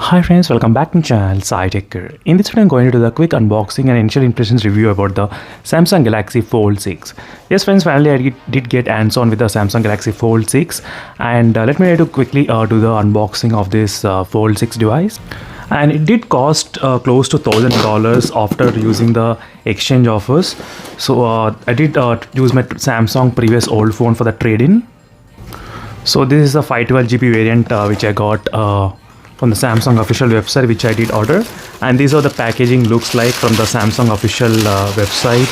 Hi friends, welcome back to channel SciTech. In this video I'm going to do the quick unboxing and initial impressions review about the Samsung Galaxy Fold 6. Yes friends, finally I did get hands-on with the Samsung Galaxy Fold 6, and let me try to quickly do the unboxing of this Fold 6 device. And it did cost close to $1,000 after using the exchange offers. So I did use my Samsung previous old phone for the trade-in. So this is a 512GB variant which I got from the Samsung official website, which I did order, and these are the packaging looks like from the Samsung official website.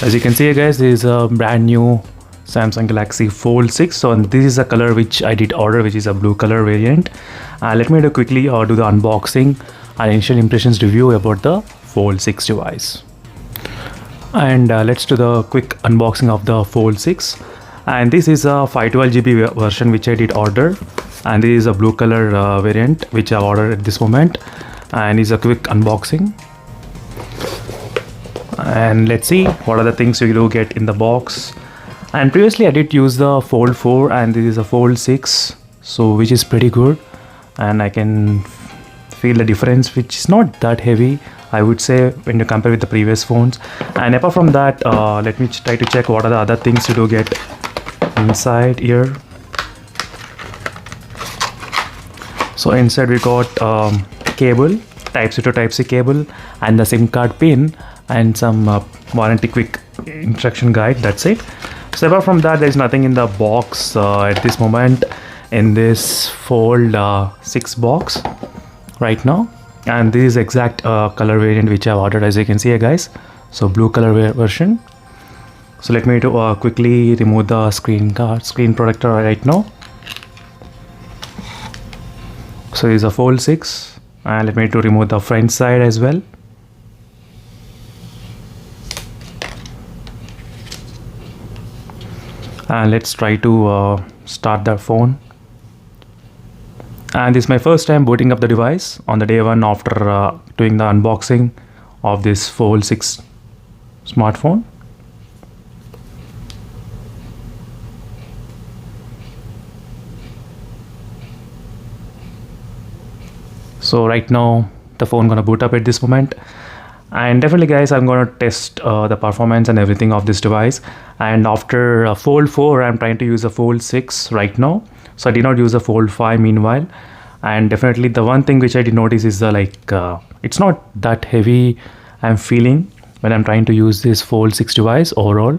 As you can see guys, this is a brand new Samsung Galaxy Fold 6. So this is a color which I did order, which is a blue color variant. Let me quickly do the unboxing and initial impressions review about the Fold 6 device. And let's do the quick unboxing of the Fold 6. And this is a 512GB version which I did order, and this is a blue color variant which I've ordered at this moment, and is a quick unboxing. And let's see what are the things you do get in the box. And previously I did use the Fold 4, and this is a Fold 6, so which is pretty good, and I can feel the difference, which is not that heavy, I would say, when you compare with the previous phones. And apart from that, let me try to check what are the other things you do get inside here. So inside we got cable, Type-C to Type-C cable, and the SIM card pin, and some warranty quick instruction guide. That's it. So apart from that, there is nothing in the box at this moment in this Fold 6 box right now. And this is exact color variant which I've ordered, as you can see here guys. So blue color version. So let me quickly remove the screen protector right now. So this is a Fold 6, and let me remove the front side as well. And let's try to start the phone. And this is my first time booting up the device on the day one after doing the unboxing of this Fold 6 smartphone. So right now the phone gonna boot up at this moment, and definitely guys, I'm gonna test the performance and everything of this device. And after Fold 4, I'm trying to use a Fold 6 right now. So I did not use a Fold 5 meanwhile. And definitely the one thing which I did notice is it's not that heavy I'm feeling when I'm trying to use this Fold 6 device overall.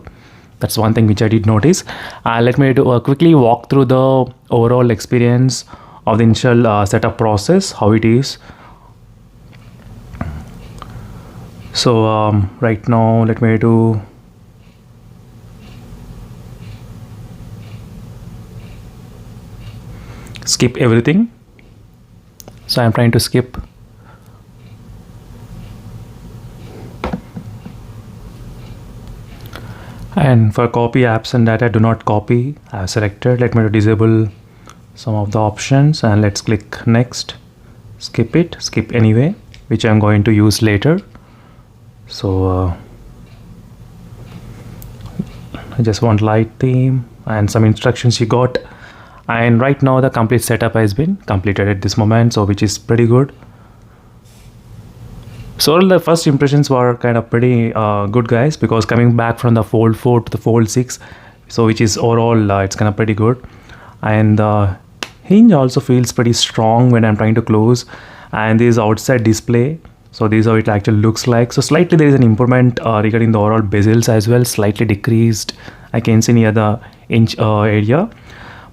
That's one thing which I did notice. Let me quickly walk through the overall experience of the initial setup process, how it is. So right now let me skip everything. So I'm trying to skip. And for copy apps and data, do not copy. I have selected. Let me disable some of the options, and let's click next. Skip it, skip anyway, which I'm going to use later. So I just want light theme and some instructions you got. And right now the complete setup has been completed at this moment, so which is pretty good. So all the first impressions were kind of pretty good guys, because coming back from the Fold 4 to the Fold 6, so which is overall it's kind of pretty good. And the hinge also feels pretty strong when I'm trying to close, and this is outside display, so this is how it actually looks like. So slightly there is an improvement regarding the overall bezels as well, slightly decreased, I can see near the inch area.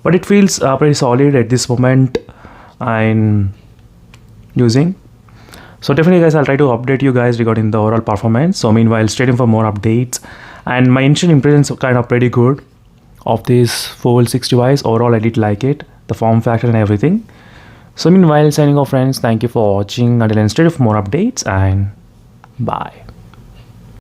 But it feels pretty solid at this moment I'm using. So definitely guys, I'll try to update you guys regarding the overall performance. So meanwhile, stay tuned for more updates. And my initial impressions are kind of pretty good of this Fold 6 device. Overall I did like it, the form factor and everything. So meanwhile, signing off friends, thank you for watching. Until then, stay tuned for more updates, and bye.